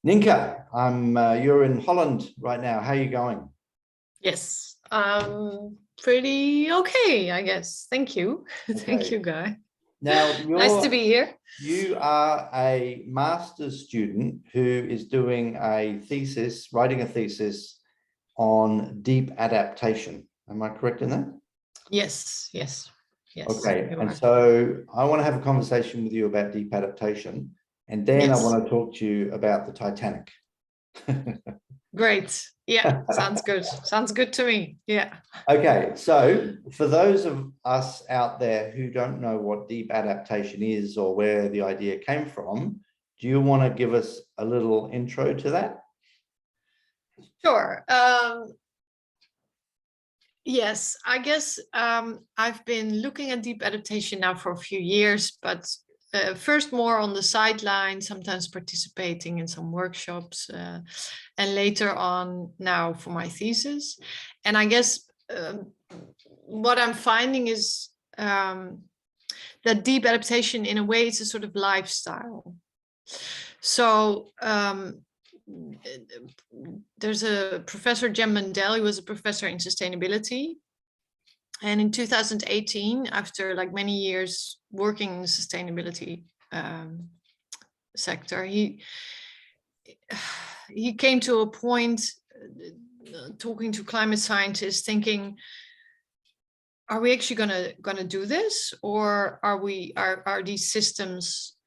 Nienke, you're in Holland right now. How are you going? Yes, pretty okay, I guess. Thank you. Thank Okay. you, Guy. Now Nice to be here. you are a master's student who is doing a thesis, writing a thesis on deep adaptation. Am I correct in that? Yes, yes, yes, Okay. you And are. so I want to have a conversation with you about deep adaptation, and then I Yes, want to talk to you about the Titanic. great. Yeah, sounds good. Sounds good to me. Yeah. Okay, so for those of us out there who don't know what deep adaptation is or where the idea came from, do you want to give us a little intro to that? Sure. Yes, I guess I've been looking at deep adaptation now for a few years, but first more on the sideline, sometimes participating in some workshops, and later on now for my thesis. And I guess what I'm finding is that deep adaptation, in a way, is a sort of lifestyle. So there's a professor, Jem Mandel, he was a professor in sustainability. And in 2018, after like many years working in the sustainability sector, he came to a point talking to climate scientists, thinking, are we actually gonna do this, or are these systems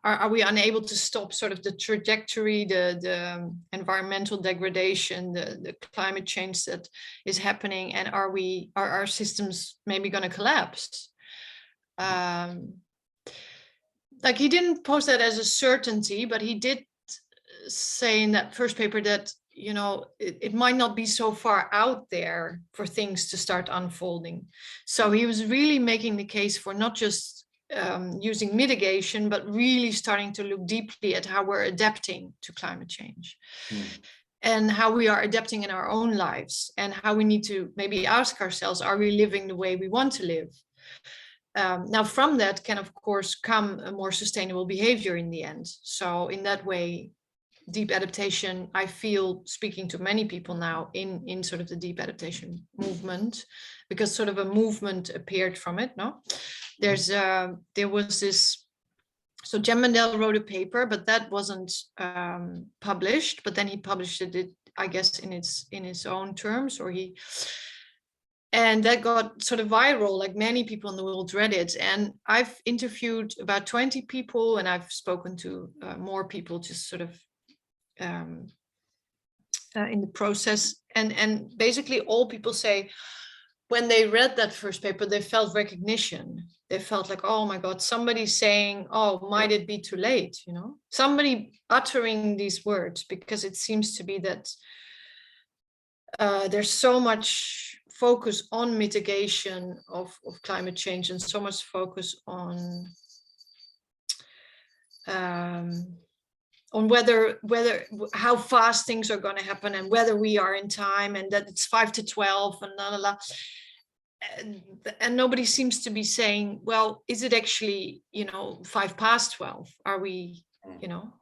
are we unable to stop sort of the trajectory, the environmental degradation, the climate change that is happening, and are our systems maybe going to collapse? Like, he didn't pose that as a certainty, but he did say in that first paper that, you know, it might not be so far out there for things to start unfolding. So he was really making the case for not just using mitigation, but really starting to look deeply at how we're adapting to climate change. And how we are adapting in our own lives, and how we need to maybe ask ourselves, are we living the way we want to live? Now, from that can, of course, come a more sustainable behavior in the end. So in that way, deep adaptation, I feel, speaking to many people now in sort of the deep adaptation movement, because sort of a movement appeared from it. No, there was this. So Jem Mandel wrote a paper, but that wasn't published. But then he published it, I guess, in his own terms, and that got sort of viral. Like, many people in the world read it. And I've interviewed about 20 people, and I've spoken to more people, just sort of in the process. And basically all people say, when they read that first paper, they felt recognition. They felt like, oh my God, somebody saying, oh, might it be too late? You know, somebody uttering these words, because it seems to be that there's so much focus on mitigation of climate change, and so much focus on whether how fast things are going to happen, and whether we are in time, and that it's 5 to 12 and la la la. And nobody seems to be saying, well, is it actually, you know, 5 past 12? Are we, you know?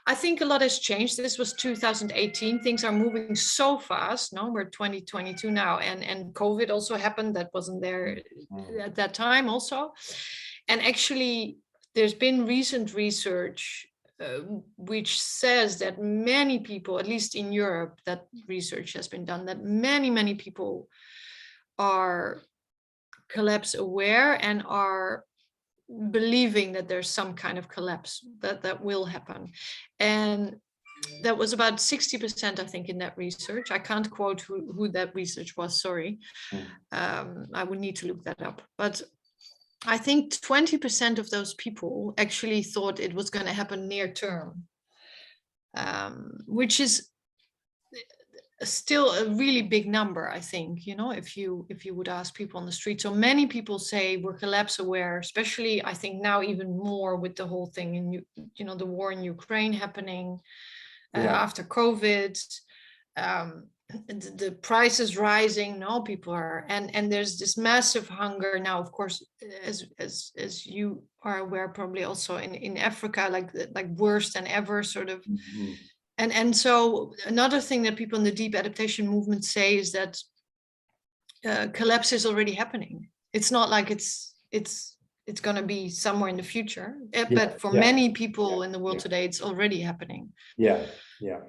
I think a lot has changed. This was 2018. Things are moving so fast. No, we're 2022 now, and COVID also happened. That wasn't there at that time also. And actually, there's been recent research which says that many people, at least in Europe, that research has been done, that many people are collapse aware and are believing that there's some kind of collapse that will happen. And that was about 60%, I think, in that research. I can't quote who that research was, sorry. I would need to look that up. But I think 20% of those people actually thought it was going to happen near term, which is still a really big number, I think, you know, if you would ask people on the street. So many people say we're collapse aware, especially, I think, now even more with the whole thing in, you know, the war in Ukraine happening after COVID. the price is rising. No, people are, and there's this massive hunger now. Of course, as you are aware, probably also in Africa, like worse than ever, sort of. Mhm. And so another thing that people in the deep adaptation movement say is that collapse is already happening. It's not like it's going to be somewhere in the future, but for many people in the world today, it's already happening. Yeah, yeah.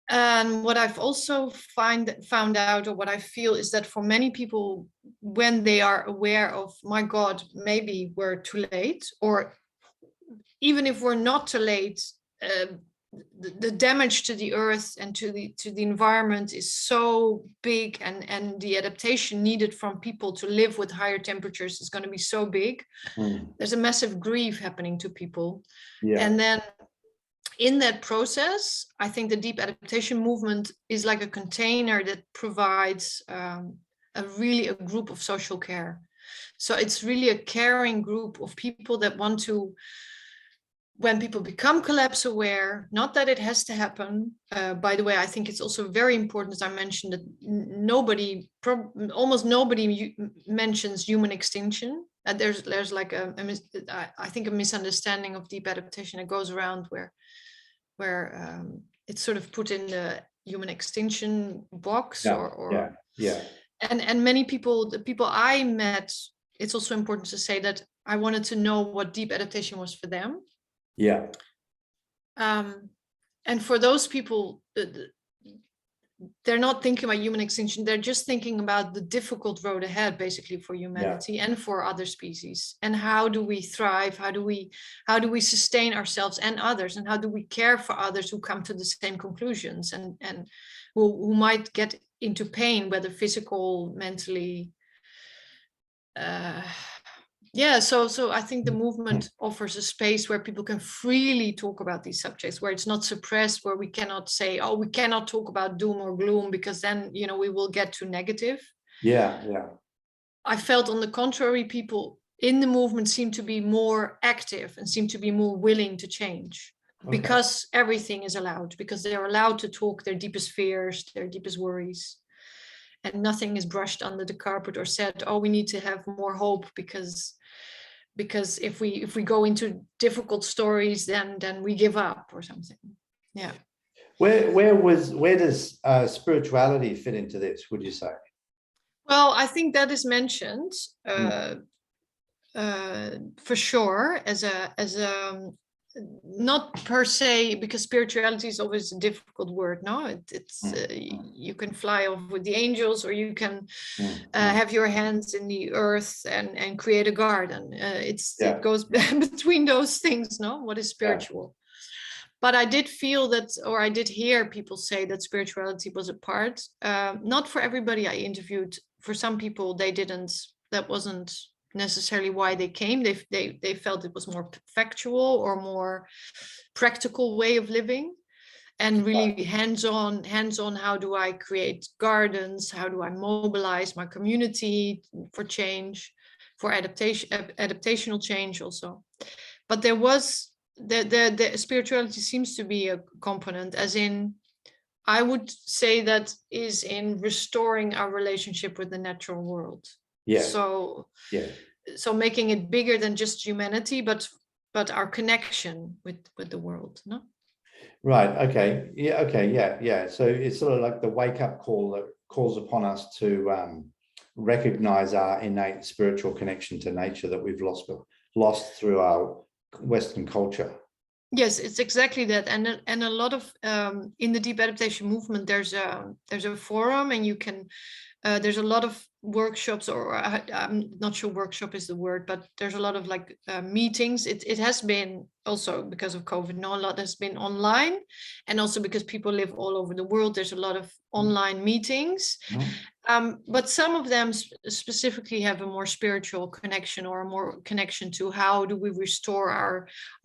And what I've also found out, or what I feel, is that for many people, when they are aware of, my God, maybe we're too late, or even if we're not too late, the damage to the earth and to the environment is so big, and the adaptation needed from people to live with higher temperatures is going to be so big. There's a massive grief happening to people. And then in that process, I think the deep adaptation movement is like a container that provides a group of social care. So it's really a caring group of people that want to, when people become collapse aware, not that it has to happen. By the way, I think it's also very important, as I mentioned, that almost nobody mentions human extinction. There's like I think a misunderstanding of deep adaptation that goes around where it's sort of put in the human extinction box, and many people, the people I met, it's also important to say that I wanted to know what deep adaptation was for them. And for those people, they're not thinking about human extinction. They're just thinking about the difficult road ahead, basically, for humanity and for other species. And how do we thrive? How do we sustain ourselves and others? And how do we care for others who come to the same conclusions and who might get into pain, whether physical, mentally? So I think the movement offers a space where people can freely talk about these subjects, where it's not suppressed, where we cannot say, oh, we cannot talk about doom or gloom, because then, we will get too negative. I felt, on the contrary, people in the movement seem to be more active and seem to be more willing to change, because everything is allowed, because they're allowed to talk their deepest fears, their deepest worries. And nothing is brushed under the carpet or said, oh, we need to have more hope because if we go into difficult stories, then we give up or something. Where does spirituality fit into this, would you say? Well, I think that is mentioned for sure, as a not per se, because spirituality is always a difficult word. No, it's you can fly off with the angels, or you can have your hands in the earth and create a garden. It goes between those things. No, what is spiritual? But I did feel that, or I did hear people say that spirituality was a part. Not for everybody I interviewed. For some people, they didn't. That wasn't necessarily why they came. They felt it was more factual or more practical way of living, and really hands-on. How do I create gardens? How do I mobilize my community for change, for adaptational change also? But there was the spirituality seems to be a component, as in, I would say, that is in restoring our relationship with the natural world. So making it bigger than just humanity, but our connection with the world. No. Right. Okay. Yeah. So it's sort of like the wake-up call that calls upon us to recognize our innate spiritual connection to nature that we've lost through our Western culture. Yes, it's exactly that. And a lot of in the deep adaptation movement, there's a forum, and you can there's a lot of workshops, or I'm not sure workshop is the word, but there's a lot of meetings. It has been also because of COVID. A lot has been online, and also because people live all over the world. There's a lot of online meetings, but some of them specifically have a more spiritual connection, or a more connection to how do we restore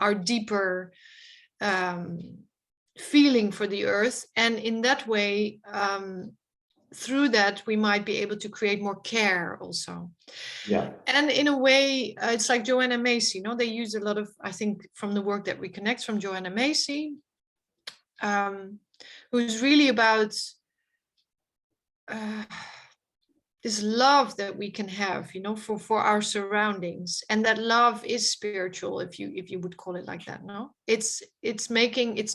our deeper feeling for the earth, and in that way. Through that, we might be able to create more care also. And in a way, it's like Joanna Macy. They use a lot of, I think, from the work that we connect from Joanna Macy, who's really about this love that we can have, you know, for our surroundings, and that love is spiritual, if you would call it like that. No, it's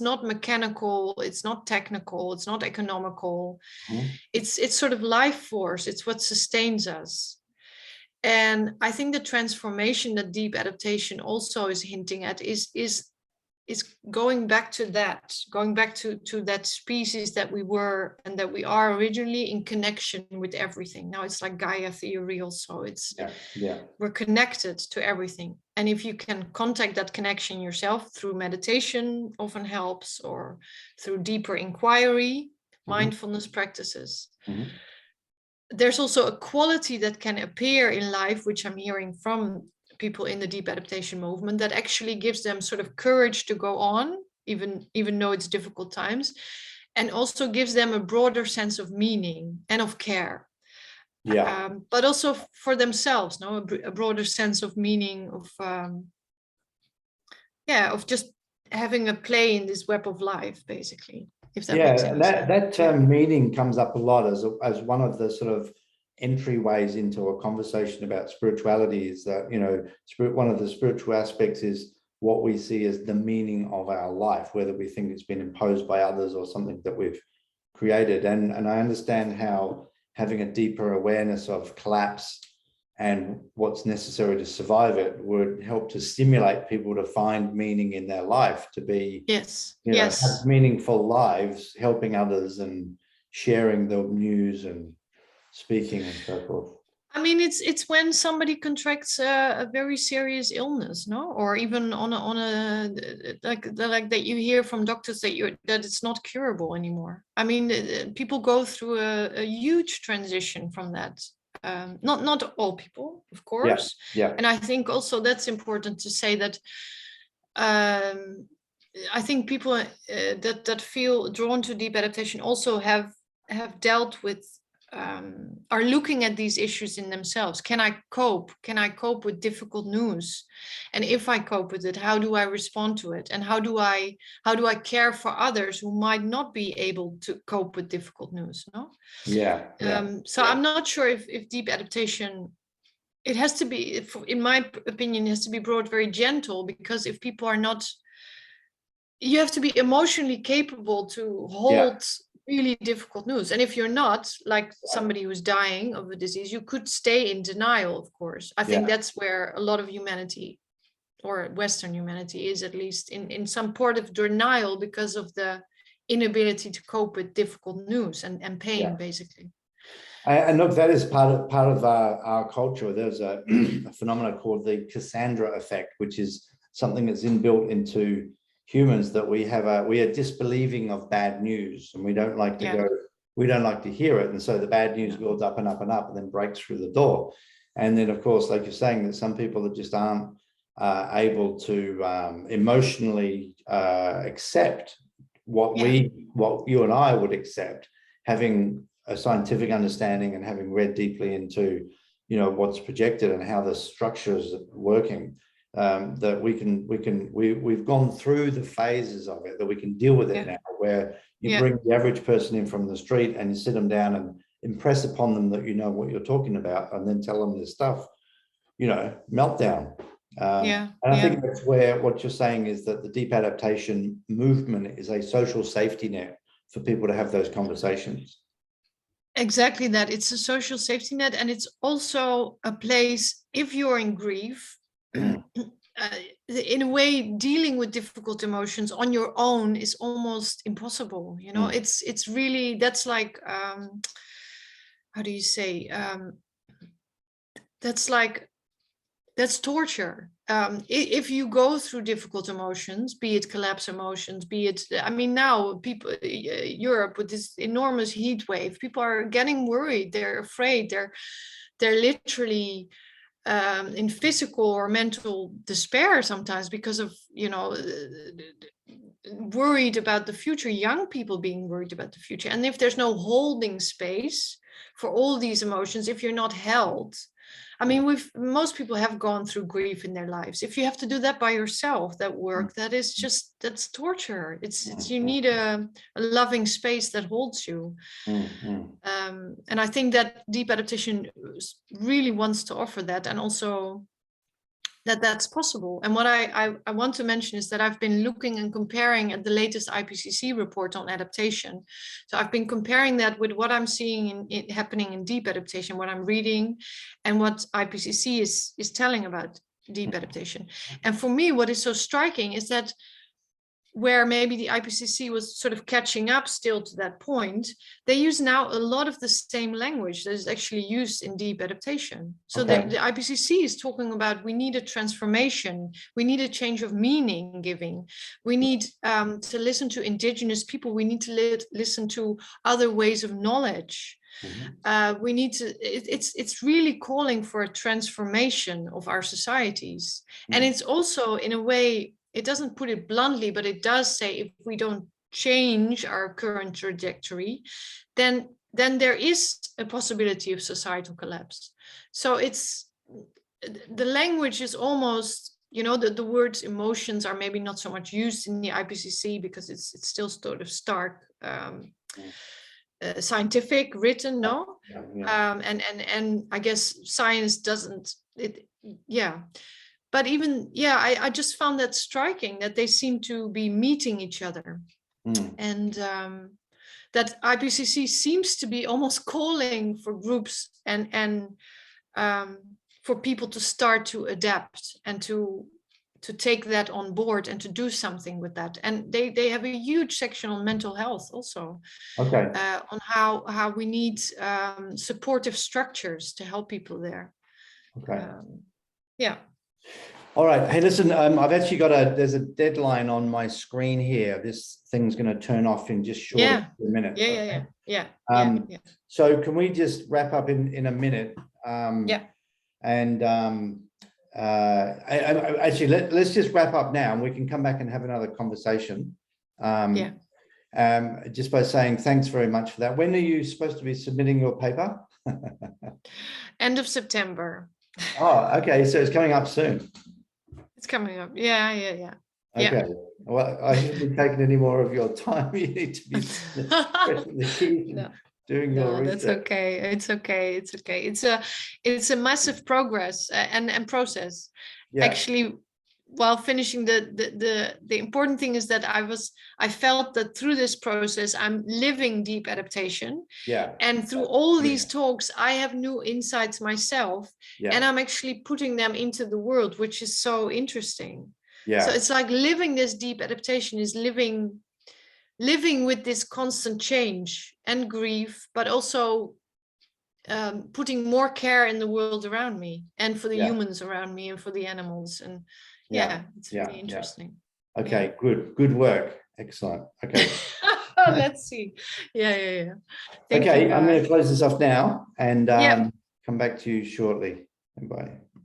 not mechanical, it's not technical, it's not economical. Mhm. It's sort of life force. It's what sustains us. And I think the transformation that deep adaptation also is hinting at is going back to that, to that species that we were and that we are originally, in connection with everything. Now it's like Gaia theory also. It's we're connected to everything. And if you can contact that connection yourself through meditation, often helps, or through deeper inquiry, mindfulness practices. There's also a quality that can appear in life, which I'm hearing from people in the deep adaptation movement, that actually gives them sort of courage to go on, even though it's difficult times, and also gives them a broader sense of meaning and of care. But also for themselves, no, a broader sense of meaning, of just having a play in this web of life, basically. If that makes any sense. That term meaning comes up a lot as one of the sort of entryways into a conversation about spirituality. Is that, you know, one of the spiritual aspects is what we see as the meaning of our life, whether we think it's been imposed by others or something that we've created. And I understand how having a deeper awareness of collapse and what's necessary to survive it would help to stimulate people to find meaning in their life, to be, have meaningful lives, helping others and sharing the news and speaking and so forth. I mean, it's when somebody contracts a very serious illness, no, or even on a like that you hear from doctors that it's not curable anymore. I mean, people go through a huge transition from that. Not all people, of course. And I think also that's important to say that I think people that feel drawn to deep adaptation also have dealt with, are looking at these issues in themselves. Can I cope? Can I cope with difficult news? And if I cope with it, how do I respond to it? And how do I care for others who might not be able to cope with difficult news? No? So I'm not sure if deep adaptation, it has to be, in my opinion, it has to be brought very gentle, because if people are not, you have to be emotionally capable to hold really difficult news. And if you're not, like somebody who's dying of a disease, you could stay in denial, of course. I think that's where a lot of humanity, or Western humanity, is, at least in some part of denial, because of the inability to cope with difficult news and pain, basically. And look, that is part of our culture. There's a phenomenon called the Cassandra effect, which is something that's inbuilt into humans, that we are disbelieving of bad news, and we don't like to we don't like to hear it, and so the bad news builds up and up and up and then breaks through the door. And then, of course, like you're saying, that some people that just aren't able to emotionally accept what you and I would accept, having a scientific understanding and having read deeply into, you know, what's projected and how the structure is working. That we've gone through the phases of it, that we can deal with it now, where you bring the average person in from the street and you sit them down and impress upon them that you know what you're talking about, and then tell them this stuff, you know, meltdown. And I think that's where what you're saying is that the deep adaptation movement is a social safety net for people to have those conversations. Exactly that. It's a social safety net, and it's also a place, if you're in grief, in a way, dealing with difficult emotions on your own is almost impossible. You know, it's really, that's like, how do you say, that's torture. If you go through difficult emotions, be it collapse emotions, be it, I mean, now people, Europe with this enormous heat wave, people are getting worried, they're afraid, they're literally in physical or mental despair sometimes, because of, you know, worried about the future, young people being worried about the future. And if there's no holding space for all these emotions, if you're not held, I mean, most people have gone through grief in their lives. If you have to do that by yourself, that work, that's torture. It's you need a loving space that holds you. And I think that deep adaptation really wants to offer that, and also that's possible. And what I want to mention is that I've been looking and comparing at the latest IPCC report on adaptation. So I've been comparing that with what I'm seeing happening in deep adaptation, what I'm reading, and what IPCC is telling about deep adaptation. And for me, what is so striking is that where maybe the IPCC was sort of catching up still to that point, they use now a lot of the same language that is actually used in deep adaptation. So the IPCC is talking about, we need a transformation, we need a change of meaning giving, we need to listen to indigenous people, we need to listen to other ways of knowledge. We need to, it's really calling for a transformation of our societies. And it's also, in a way, it doesn't put it bluntly, but it does say, if we don't change our current trajectory, then there is a possibility of societal collapse. So the language is almost, the words emotions are maybe not so much used in the IPCC because it's still sort of stark, scientific written, no? And I guess science doesn't, But even, I just found that striking, that they seem to be meeting each other. And that IPCC seems to be almost calling for groups and for people to start to adapt and to take that on board and to do something with that. And they have a huge section on mental health also. On how we need supportive structures to help people there. All right. Hey, listen, I've actually there's a deadline on my screen here. This thing's going to turn off in just short of a minute. So can we just wrap up in a minute? And actually, let's just wrap up now, and we can come back and have another conversation. Just by saying thanks very much for that. When are you supposed to be submitting your paper? End of September. Oh, okay. So it's coming up soon. It's coming up. Yeah. Okay. Well, I shouldn't be taking any more of your time. You need to be pressing the keys and doing your research. That's okay. It's okay. It's a massive progress and process. Actually, while finishing the important thing is that I felt that through this process I'm living deep adaptation, and through all these talks I have new insights myself, and I'm actually putting them into the world, which is so interesting. So it's like living this deep adaptation is living with this constant change and grief, but also putting more care in the world around me and for the humans around me and for the animals. And it's really interesting. Okay, good work. Excellent. Okay. Let's see. Thank you, I'm going to close this off now and come back to you shortly. Bye.